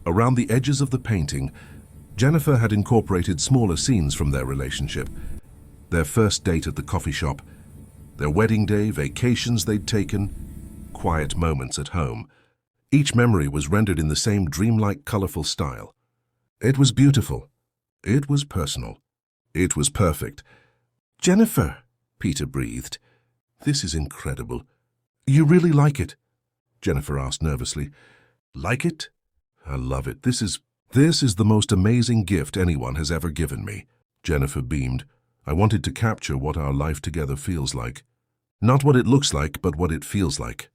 Around the edges of the painting, Jennifer had incorporated smaller scenes from their relationship. Their first date at the coffee shop, their wedding day, vacations they'd taken, quiet moments at home. Each memory was rendered in the same dreamlike, colorful style. It was beautiful. It was personal. It was perfect. "Jennifer," Peter breathed. "This is incredible. You really like it?" Jennifer asked nervously. "Like it? I love it. This is the most amazing gift anyone has ever given me." Jennifer beamed. "I wanted to capture what our life together feels like. Not what it looks like, but what it feels like.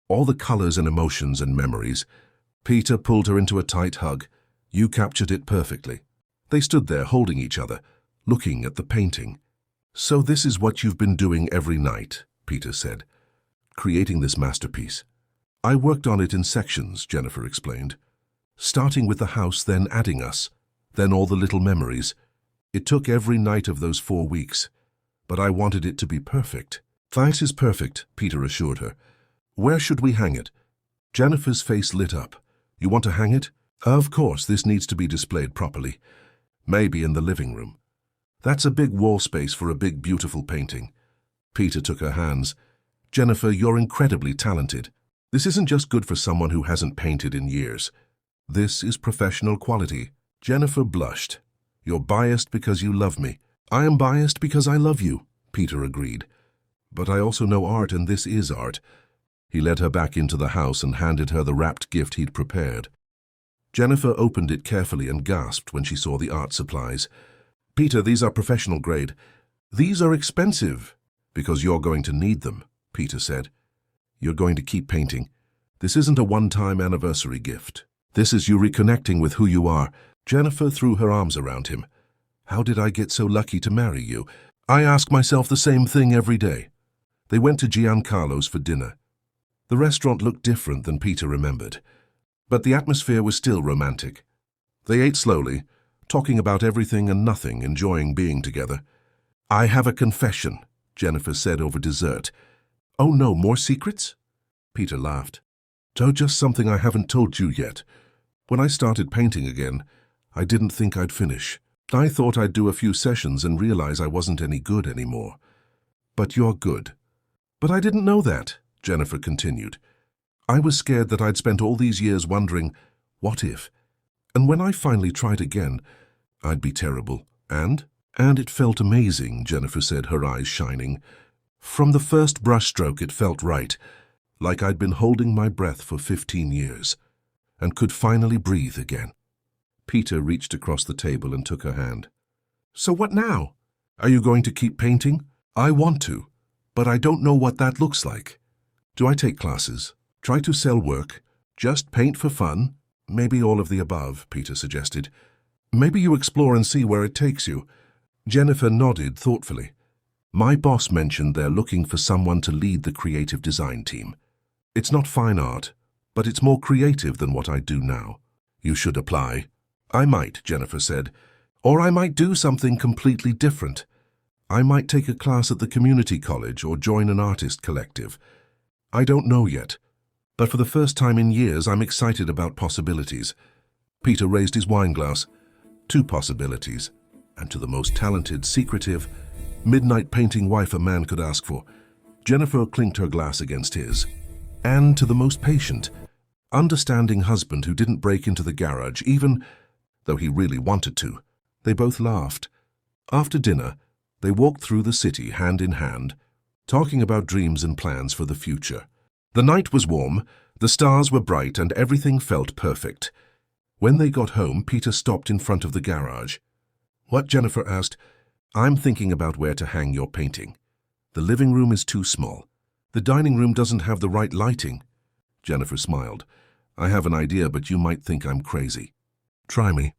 All the colors and emotions and memories." Peter pulled her into a tight hug. "You captured it perfectly." They stood there holding each other, looking at the painting. "So this is what you've been doing every night," Peter said. "Creating this masterpiece." "I worked on it in sections," Jennifer explained. "Starting with the house, then adding us, then all the little memories. It took every night of those 4 weeks, but I wanted it to be perfect." "That is perfect," Peter assured her. "Where should we hang it?" Jennifer's face lit up. "You want to hang it?" "Of course, this needs to be displayed properly. Maybe in the living room. That's a big wall space for a big, beautiful painting." Peter took her hands. "Jennifer, you're incredibly talented. This isn't just good for someone who hasn't painted in years. This is professional quality." Jennifer blushed. "You're biased because you love me." "I am biased because I love you," Peter agreed. "But I also know art, and this is art." He led her back into the house and handed her the wrapped gift he'd prepared. Jennifer opened it carefully and gasped when she saw the art supplies. "Peter, these are professional grade." "These are expensive." "Because you're going to need them," Peter said. "You're going to keep painting. This isn't a one-time anniversary gift. This is you reconnecting with who you are." Jennifer threw her arms around him. "How did I get so lucky to marry you? I ask myself the same thing every day." They went to Giancarlo's for dinner. The restaurant looked different than Peter remembered, but the atmosphere was still romantic. They ate slowly, talking about everything and nothing, enjoying being together. "I have a confession," Jennifer said over dessert. "Oh no, more secrets?" Peter laughed. "Oh, just something I haven't told you yet. When I started painting again, I didn't think I'd finish. I thought I'd do a few sessions and realize I wasn't any good anymore. But you're good." "But I didn't know that," Jennifer continued. "I was scared that I'd spent all these years wondering, what if? And when I finally tried again, I'd be terrible. And it felt amazing," Jennifer said, her eyes shining. "From the first brushstroke it felt right, like I'd been holding my breath for 15 years, and could finally breathe again." Peter reached across the table and took her hand. "So what now? Are you going to keep painting?" "I want to, but I don't know what that looks like." "Do I take classes? Try to sell work? Just paint for fun?" "Maybe all of the above," Peter suggested. "Maybe you explore and see where it takes you." Jennifer nodded thoughtfully. "My boss mentioned they're looking for someone to lead the creative design team. It's not fine art, but it's more creative than what I do now. You should apply." "I might," Jennifer said. "Or I might do something completely different. I might take a class at the community college or join an artist collective. I don't know yet, but for the first time in years I'm excited about possibilities." Peter raised his wine glass. 2 possibilities, and to the most talented, secretive, midnight painting wife a man could ask for. Jennifer clinked her glass against his. "And to the most patient, understanding husband who didn't break into the garage, even though he really wanted to." They both laughed. After dinner, they walked through the city hand in hand, talking about dreams and plans for the future. The night was warm, the stars were bright, and everything felt perfect. When they got home, Peter stopped in front of the garage. "What?" Jennifer asked. "I'm thinking about where to hang your painting. The living room is too small. The dining room doesn't have the right lighting." Jennifer smiled. "I have an idea, but you might think I'm crazy." "Try me.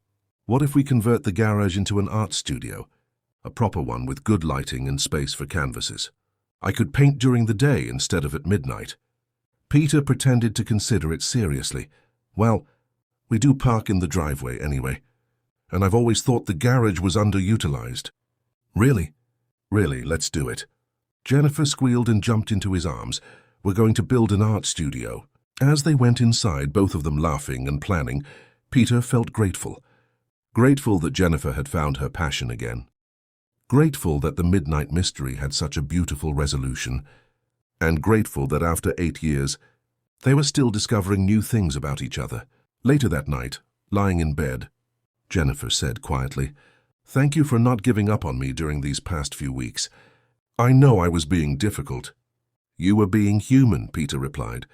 What if we convert the garage into an art studio? A proper one with good lighting and space for canvases. I could paint during the day instead of at midnight." Peter pretended to consider it seriously. "Well, we do park in the driveway anyway, and I've always thought the garage was underutilized." "Really?" "Really, let's do it." Jennifer squealed and jumped into his arms. "We're going to build an art studio." As they went inside, both of them laughing and planning, Peter felt grateful. Grateful that Jennifer had found her passion again. Grateful that the midnight mystery had such a beautiful resolution. And grateful that after 8 years, they were still discovering new things about each other. Later that night, lying in bed, Jennifer said quietly, "Thank you for not giving up on me during these past few weeks. I know I was being difficult." "You were being human," Peter replied.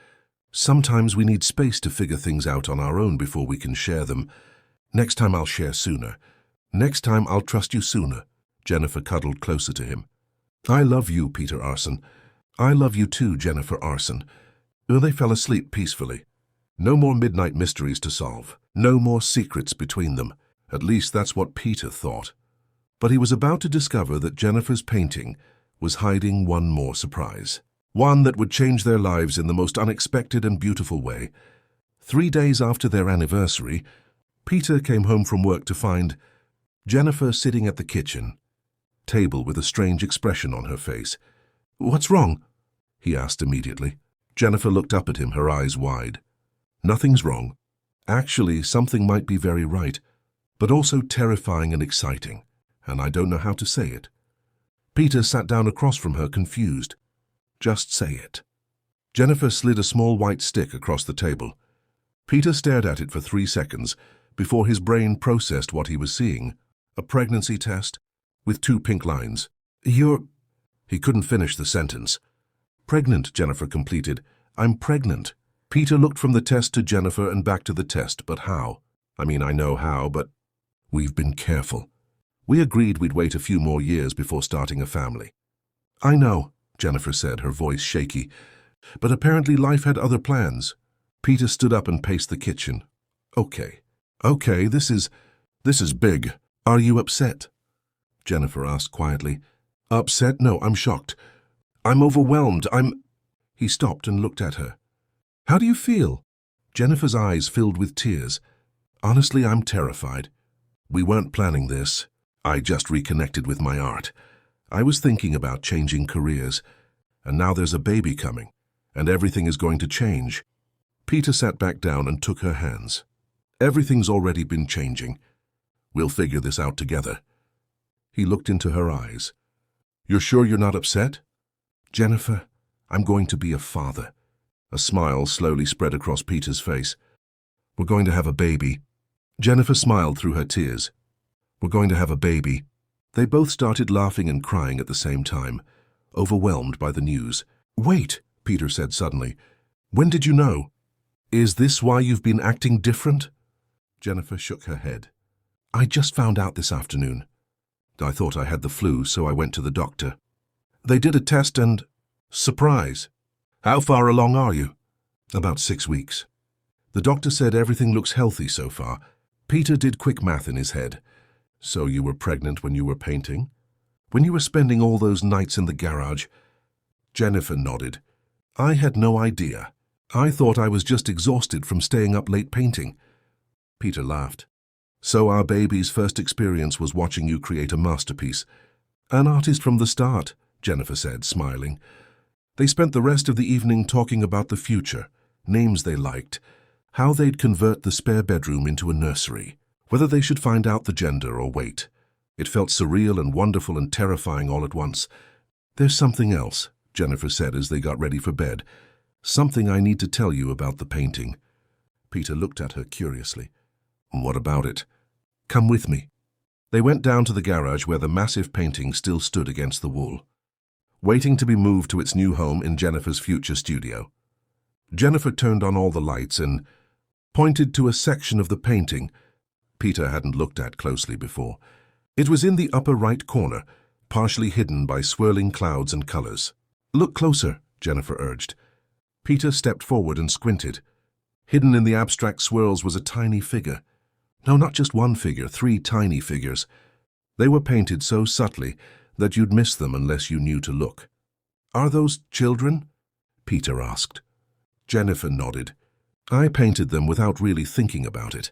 "Sometimes we need space to figure things out on our own before we can share them. Next time I'll share sooner. Next time I'll trust you sooner." Jennifer cuddled closer to him. "I love you, Peter Arson. I love you too, Jennifer Arson." They fell asleep peacefully. No more midnight mysteries to solve. No more secrets between them. At least that's what Peter thought. But he was about to discover that Jennifer's painting was hiding one more surprise. One that would change their lives in the most unexpected and beautiful way. 3 days after their anniversary, Peter came home from work to find Jennifer sitting at the kitchen table with a strange expression on her face. "What's wrong?" he asked immediately. Jennifer looked up at him, her eyes wide. "Nothing's wrong. Actually, something might be very right, but also terrifying and exciting, and I don't know how to say it." Peter sat down across from her, confused. "Just say it." Jennifer slid a small white stick across the table. Peter stared at it for 3 seconds before his brain processed what he was seeing. A pregnancy test with 2 pink lines. "You're—" He couldn't finish the sentence. "Pregnant," Jennifer completed. "I'm pregnant." Peter looked from the test to Jennifer and back to the test. "But how? I mean, I know how, but—" "We've been careful. We agreed we'd wait a few more years before starting a family." "I know," Jennifer said, her voice shaky. "But apparently life had other plans." Peter stood up and paced the kitchen. Okay, this is big. Are you upset?" Jennifer asked quietly. "Upset? No, I'm shocked. I'm overwhelmed. He stopped and looked at her. "How do you feel?" Jennifer's eyes filled with tears. "Honestly, I'm terrified. We weren't planning this. I just reconnected with my art. I was thinking about changing careers, and now there's a baby coming, and everything is going to change." Peter sat back down and took her hands. "Everything's already been changing. We'll figure this out together." He looked into her eyes. "You're sure you're not upset?" "Jennifer, I'm going to be a father." A smile slowly spread across Peter's face. "We're going to have a baby." Jennifer smiled through her tears. "We're going to have a baby." They both started laughing and crying at the same time, overwhelmed by the news. "Wait," Peter said suddenly. "When did you know? Is this why you've been acting different?" Jennifer shook her head. "I just found out this afternoon. I thought I had the flu, so I went to the doctor. They did a test and— surprise. How far along are you?" "About 6 weeks. The doctor said everything looks healthy so far." Peter did quick math in his head. "So you were pregnant when you were painting? When you were spending all those nights in the garage?" Jennifer nodded. "I had no idea. I thought I was just exhausted from staying up late painting." Peter laughed. "So our baby's first experience was watching you create a masterpiece." "An artist from the start," Jennifer said, smiling. They spent the rest of the evening talking about the future, names they liked, how they'd convert the spare bedroom into a nursery, whether they should find out the gender or wait. It felt surreal and wonderful and terrifying all at once. "There's something else," Jennifer said as they got ready for bed. "Something I need to tell you about the painting." Peter looked at her curiously. "What about it?" "Come with me." They went down to the garage where the massive painting still stood against the wall, waiting to be moved to its new home in Jennifer's future studio. Jennifer turned on all the lights and pointed to a section of the painting Peter hadn't looked at closely before. It was in the upper right corner, partially hidden by swirling clouds and colors. "Look closer," Jennifer urged. Peter stepped forward and squinted. Hidden in the abstract swirls was a tiny figure. No, not just one figure, 3 tiny figures. They were painted so subtly that you'd miss them unless you knew to look. "Are those children?" Peter asked. Jennifer nodded. "I painted them without really thinking about it.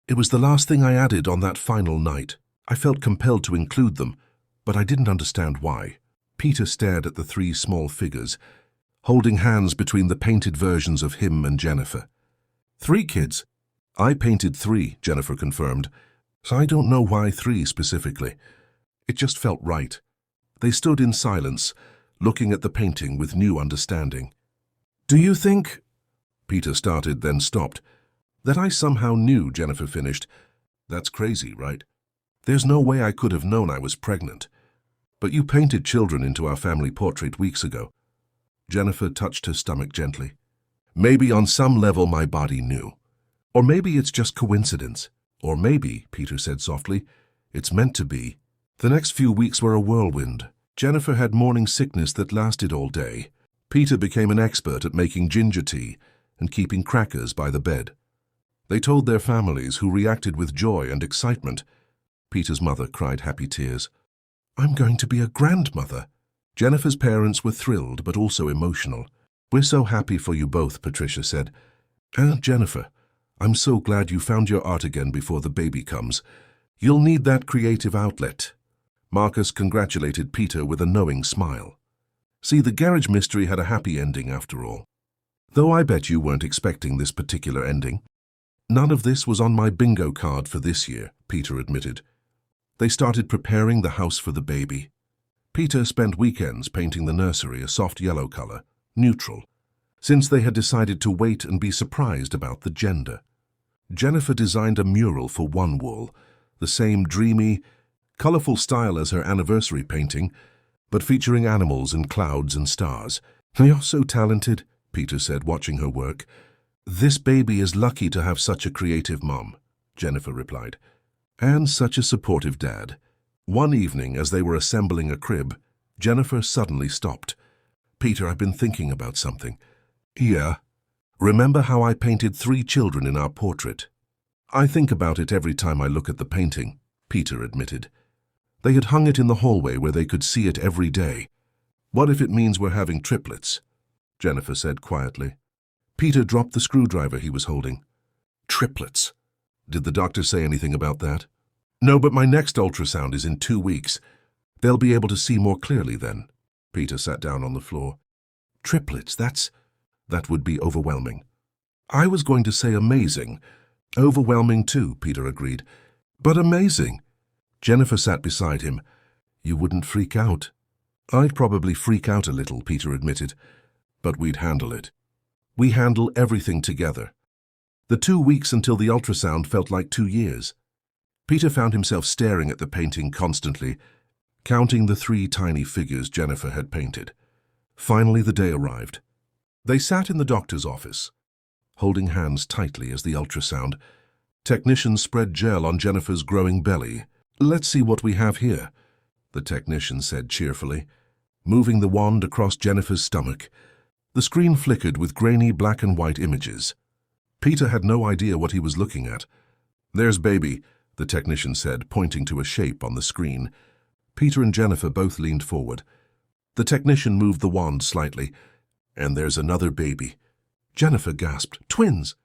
It was the last thing I added on that final night. I felt compelled to include them, but I didn't understand why." Peter stared at the 3 small figures, holding hands between the painted versions of him and Jennifer. 3 kids? I painted 3, Jennifer confirmed. So I don't know why 3 specifically. It just felt right. They stood in silence, looking at the painting with new understanding. Do you think, Peter started, then stopped, that I somehow knew, Jennifer finished. That's crazy, right? There's no way I could have known I was pregnant. But you painted children into our family portrait weeks ago. Jennifer touched her stomach gently. Maybe on some level my body knew. Or maybe it's just coincidence. Or maybe, Peter said softly, it's meant to be. The next few weeks were a whirlwind. Jennifer had morning sickness that lasted all day. Peter became an expert at making ginger tea and keeping crackers by the bed. They told their families, who reacted with joy and excitement. Peter's mother cried happy tears. I'm going to be a grandmother. Jennifer's parents were thrilled but also emotional. We're so happy for you both, Patricia said. And Jennifer, I'm so glad you found your art again before the baby comes. You'll need that creative outlet. Marcus congratulated Peter with a knowing smile. See, the garage mystery had a happy ending after all. Though I bet you weren't expecting this particular ending. None of this was on my bingo card for this year, Peter admitted. They started preparing the house for the baby. Peter spent weekends painting the nursery a soft yellow color, neutral, since they had decided to wait and be surprised about the gender. Jennifer designed a mural for one wall, the same dreamy, colorful style as her anniversary painting, but featuring animals and clouds and stars. You're so talented, Peter said, watching her work. This baby is lucky to have such a creative mom, Jennifer replied, and such a supportive dad. One evening, as they were assembling a crib, Jennifer suddenly stopped. Peter, I've been thinking about something. Yeah. Remember how I painted 3 children in our portrait? I think about it every time I look at the painting, Peter admitted. They had hung it in the hallway where they could see it every day. What if it means we're having triplets? Jennifer said quietly. Peter dropped the screwdriver he was holding. Triplets? Did the doctor say anything about that? No, but my next ultrasound is in 2 weeks. They'll be able to see more clearly then. Peter sat down on the floor. Triplets, that would be overwhelming. I was going to say amazing. Overwhelming too, Peter agreed. But amazing. Jennifer sat beside him. You wouldn't freak out? I'd probably freak out a little, Peter admitted. But we'd handle it. We handle everything together. The 2 weeks until the ultrasound felt like 2 years. Peter found himself staring at the painting constantly, counting the 3 tiny figures Jennifer had painted. Finally, the day arrived. They sat in the doctor's office, holding hands tightly as the ultrasound. Technicians spread gel on Jennifer's growing belly. Let's see what we have here, the technician said cheerfully, moving the wand across Jennifer's stomach. The screen flickered with grainy black and white images. Peter had no idea what he was looking at. There's baby, the technician said, pointing to a shape on the screen. Peter and Jennifer both leaned forward. The technician moved the wand slightly. And there's another baby. Jennifer gasped. Twins!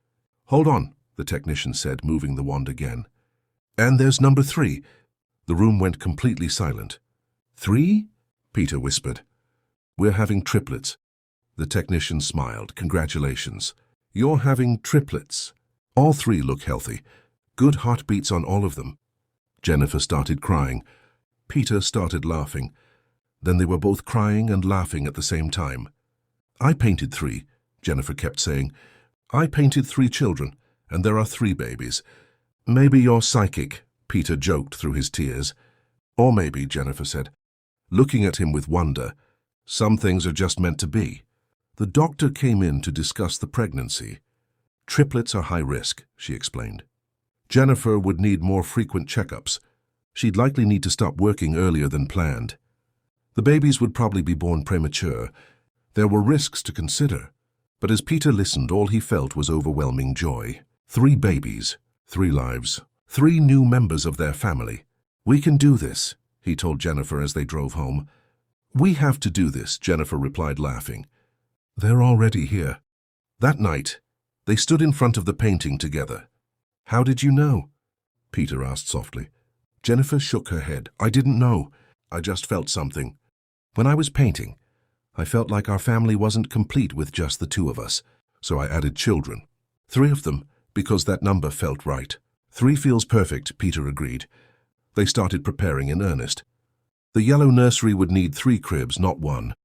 Hold on, the technician said, moving the wand again. And there's number 3. The room went completely silent. 3? Peter whispered. We're having triplets. The technician smiled. Congratulations. You're having triplets. All 3 look healthy. Good heartbeats on all of them. Jennifer started crying. Peter started laughing. Then they were both crying and laughing at the same time. I painted 3, Jennifer kept saying. I painted 3 children, and there are 3 babies. Maybe you're psychic, Peter joked through his tears. Or maybe, Jennifer said, looking at him with wonder, some things are just meant to be. The doctor came in to discuss the pregnancy. Triplets are high risk, she explained. Jennifer would need more frequent checkups. She'd likely need to stop working earlier than planned. The babies would probably be born premature. There were risks to consider, but as Peter listened, all he felt was overwhelming joy. 3 babies, 3 lives, 3 new members of their family. We can do this, he told Jennifer as they drove home. We have to do this, Jennifer replied, laughing. They're already here. That night, they stood in front of the painting together. How did you know? Peter asked softly. Jennifer shook her head. I didn't know. I just felt something. When I was painting, I felt like our family wasn't complete with just the 2 of us, so I added children. 3 of them, because that number felt right. 3 feels perfect, Peter agreed. They started preparing in earnest. The yellow nursery would need 3 cribs, not 1.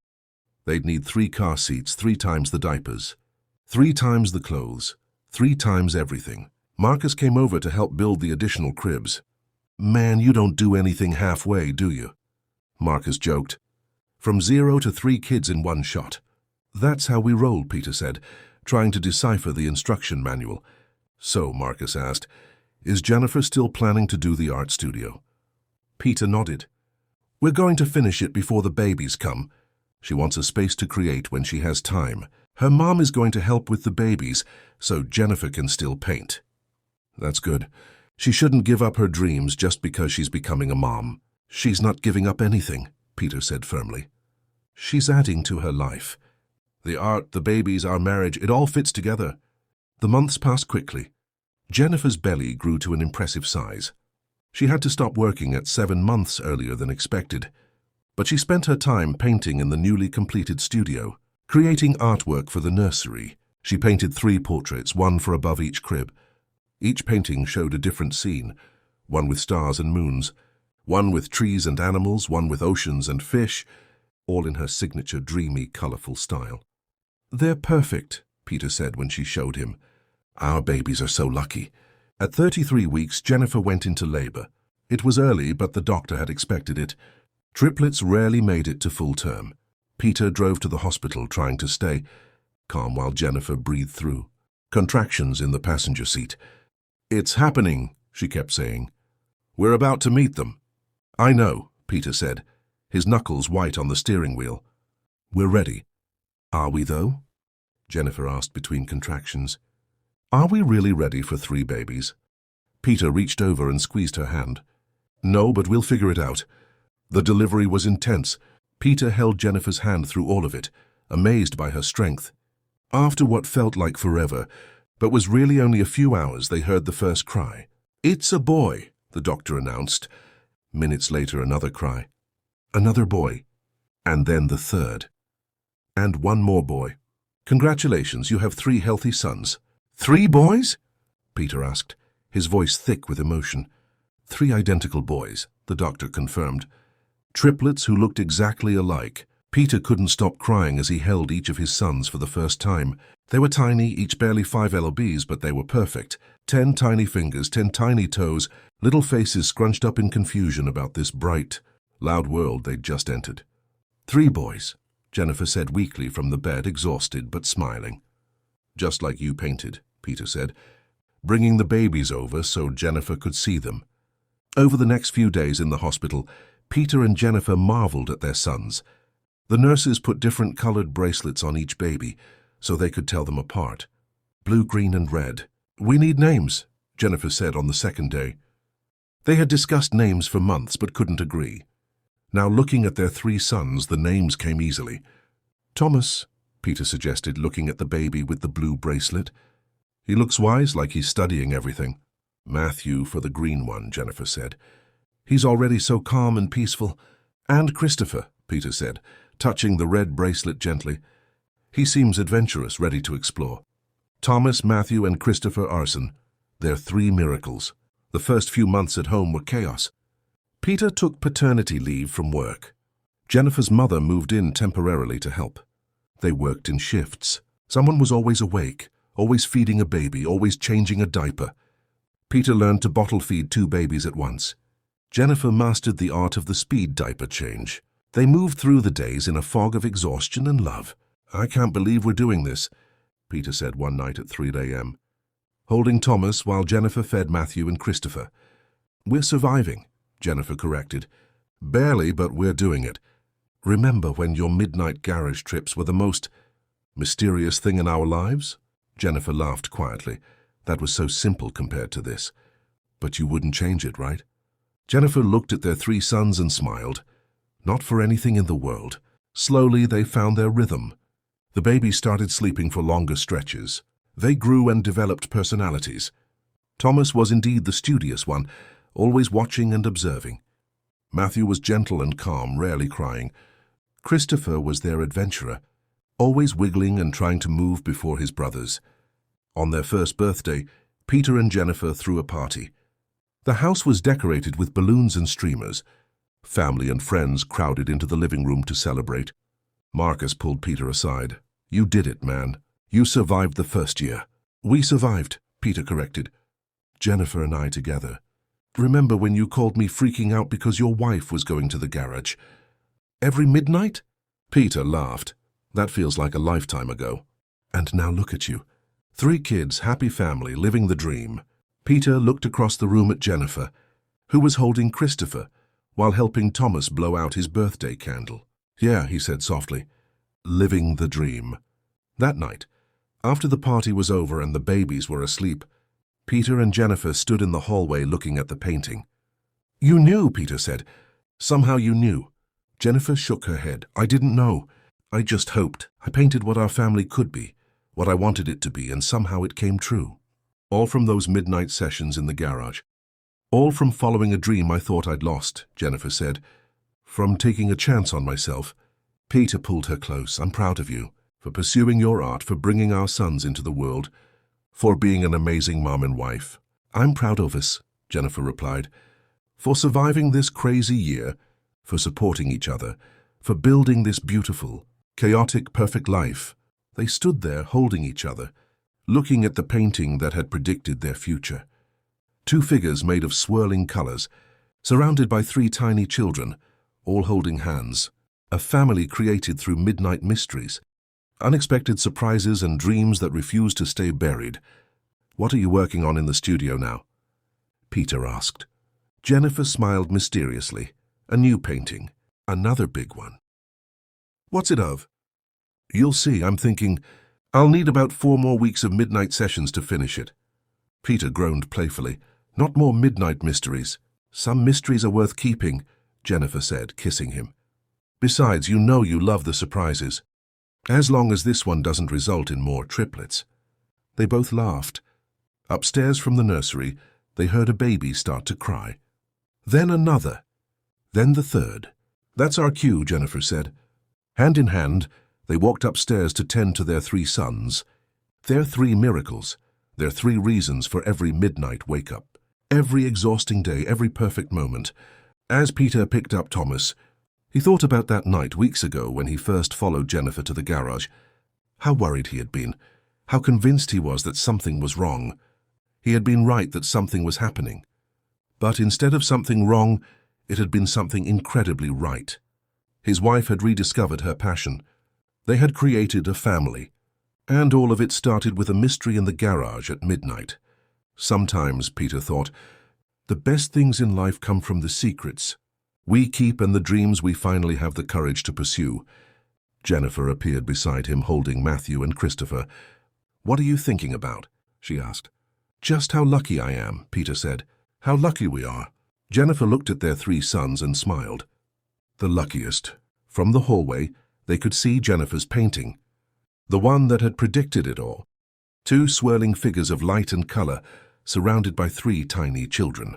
They'd need 3 car seats, 3 times the diapers, 3 times the clothes, 3 times everything. Marcus came over to help build the additional cribs. "Man, you don't do anything halfway, do you?" Marcus joked. "From 0 to 3 kids in one shot." "That's how we roll," Peter said, trying to decipher the instruction manual. "So," Marcus asked, "is Jennifer still planning to do the art studio?" Peter nodded. "We're going to finish it before the babies come. She wants a space to create when she has time. Her mom is going to help with the babies, so Jennifer can still paint." "That's good. She shouldn't give up her dreams just because she's becoming a mom." "She's not giving up anything," Peter said firmly. "She's adding to her life. The art, the babies, our marriage, it all fits together." The months passed quickly. Jennifer's belly grew to an impressive size. She had to stop working at 7 months earlier than expected, but she spent her time painting in the newly completed studio, creating artwork for the nursery. She painted 3 portraits, 1 for above each crib. Each painting showed a different scene, one with stars and moons, one with trees and animals, one with oceans and fish, all in her signature dreamy, colorful style. "They're perfect," Peter said when she showed him. "Our babies are so lucky." At 33 weeks, Jennifer went into labor. It was early, but the doctor had expected it. Triplets rarely made it to full term. Peter drove to the hospital trying to stay calm while Jennifer breathed through contractions in the passenger seat. "It's happening," she kept saying. "We're about to meet them." "I know," Peter said, his knuckles white on the steering wheel. "We're ready." "Are we, though?" Jennifer asked between contractions. "Are we really ready for 3 babies?" Peter reached over and squeezed her hand. "No, but we'll figure it out." The delivery was intense. Peter held Jennifer's hand through all of it, amazed by her strength. After what felt like forever, but was really only a few hours, they heard the first cry. "It's a boy," the doctor announced. Minutes later, another cry. Another boy. And then the third. And one more boy. "Congratulations, you have 3 healthy sons." "3 boys?" Peter asked, his voice thick with emotion. 3 identical boys, the doctor confirmed. Triplets who looked exactly alike. Peter couldn't stop crying as he held each of his sons for the first time. They were tiny, each barely 5 lbs, but they were perfect. 10 tiny fingers, 10 tiny toes, little faces scrunched up in confusion about this bright, loud world they'd just entered. 3 boys, Jennifer said weakly from the bed, exhausted but smiling. "Just like you painted," Peter said, bringing the babies over so Jennifer could see them. Over the next few days in the hospital, Peter and Jennifer marveled at their sons. The nurses put different colored bracelets on each baby so they could tell them apart. Blue, green, and red. "We need names," Jennifer said on the second day. They had discussed names for months but couldn't agree. Now, looking at their 3 sons, the names came easily. "Thomas," Peter suggested, looking at the baby with the blue bracelet. "He looks wise, like he's studying everything." "Matthew for the green one," Jennifer said. "He's already so calm and peaceful." "And Christopher," Peter said, touching the red bracelet gently. "He seems adventurous, ready to explore." Thomas, Matthew, and Christopher Arson. They're 3 miracles. The first few months at home were chaos. Peter took paternity leave from work. Jennifer's mother moved in temporarily to help. They worked in shifts. Someone was always awake, always feeding a baby, always changing a diaper. Peter learned to bottle feed 2 babies at once. Jennifer mastered the art of the speed diaper change. They moved through the days in a fog of exhaustion and love. "I can't believe we're doing this," Peter said one night at 3 a.m., holding Thomas while Jennifer fed Matthew and Christopher. "We're surviving," Jennifer corrected. "Barely, but we're doing it. Remember when your midnight garage trips were the most mysterious thing in our lives?" Jennifer laughed quietly. That was so simple compared to this. "But you wouldn't change it, right?" Jennifer looked at their 3 sons and smiled. Not for anything in the world. Slowly, they found their rhythm. The babies started sleeping for longer stretches. They grew and developed personalities. Thomas was indeed the studious one, always watching and observing. Matthew was gentle and calm, rarely crying. Christopher was their adventurer, always wiggling and trying to move before his brothers. On their first birthday, Peter and Jennifer threw a party. The house was decorated with balloons and streamers. Family and friends crowded into the living room to celebrate. Marcus pulled Peter aside. "You did it, man. You survived the first year." "We survived," Peter corrected. "Jennifer and I together. Remember when you called me freaking out because your wife was going to the garage? Every midnight?" Peter laughed. "That feels like a lifetime ago. And now look at you. 3 kids, happy family, living the dream." Peter looked across the room at Jennifer, who was holding Christopher while helping Thomas blow out his birthday candle. "Yeah," he said softly, "living the dream." That night, after the party was over and the babies were asleep, Peter and Jennifer stood in the hallway looking at the painting. "You knew," Peter said. "Somehow you knew." Jennifer shook her head. "I didn't know. I just hoped. I painted what our family could be, what I wanted it to be, and somehow it came true. All from those midnight sessions in the garage. All from following a dream I thought I'd lost," Jennifer said. "From taking a chance on myself." Peter pulled her close. "I'm proud of you, for pursuing your art, for bringing our sons into the world, for being an amazing mom and wife." "I'm proud of us," Jennifer replied, "for surviving this crazy year, for supporting each other, for building this beautiful, chaotic, perfect life." They stood there holding each other, looking at the painting that had predicted their future. 2 figures made of swirling colors, surrounded by 3 tiny children, all holding hands. A family created through midnight mysteries, unexpected surprises and dreams that refused to stay buried. "What are you working on in the studio now?" Peter asked. Jennifer smiled mysteriously. "A new painting. Another big one." "What's it of?" "You'll see. I'm thinking I'll need about 4 more weeks of midnight sessions to finish it." Peter groaned playfully. "Not more midnight mysteries. Some mysteries are worth keeping," Jennifer said, kissing him. "Besides, you know you love the surprises. As long as this one doesn't result in more triplets." They both laughed. Upstairs from the nursery, they heard a baby start to cry. Then another. Then the third. "That's our cue," Jennifer said. Hand in hand, they walked upstairs to tend to their 3 sons. Their 3 miracles, their 3 reasons for every midnight wake-up, every exhausting day, every perfect moment. As Peter picked up Thomas, he thought about that night weeks ago when he first followed Jennifer to the garage. How worried he had been, how convinced he was that something was wrong. He had been right that something was happening. But instead of something wrong, it had been something incredibly right. His wife had rediscovered her passion. They had created a family. And all of it started with a mystery in the garage at midnight. Sometimes, Peter thought, the best things in life come from the secrets we keep and the dreams we finally have the courage to pursue. Jennifer appeared beside him, holding Matthew and Christopher. "What are you thinking about?" she asked. "Just how lucky I am," Peter said. "How lucky we are." Jennifer looked at their 3 sons and smiled. The luckiest. From the hallway, they could see Jennifer's painting, the one that had predicted it all. 2 swirling figures of light and color, surrounded by 3 tiny children.